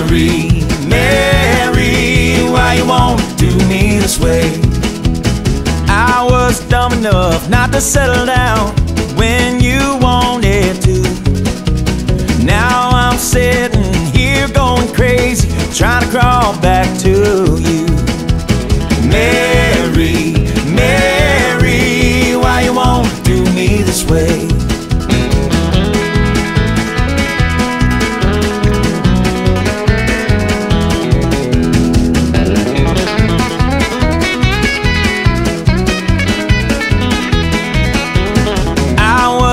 Mary, Mary, why you wanna do me this way? I was dumb enough not to settle down when you wanted to. Now I'm sitting here going crazy, trying to crawl back to you. Mary, Mary, why you wanna do me this way?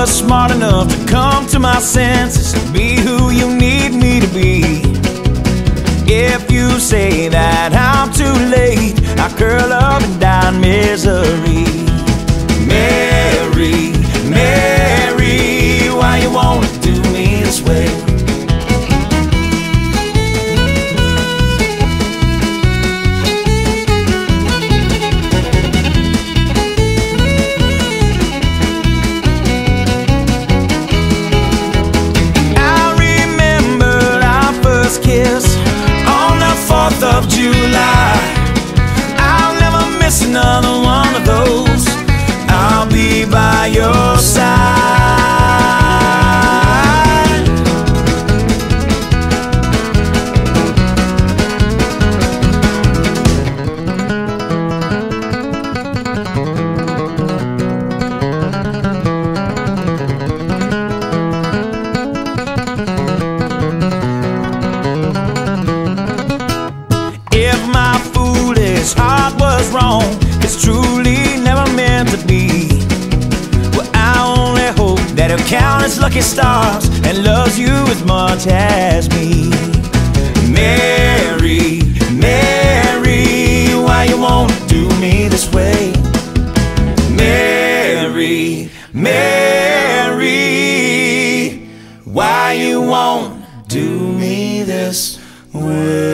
Smart enough to come to my senses and be who you need me to be. If you say that I'm too late, I curl up and die in misery. Mary, Mary, why you wanna do me this way? Kiss on the 4th of July. I'll never miss another one of those. I'll be by your side. Wrong, it's truly never meant to be. Well, I only hope that he'll count his lucky stars and loves you as much as me. Mary, Mary, why you wanna do me this way? Mary, Mary, why you wanna do me this way?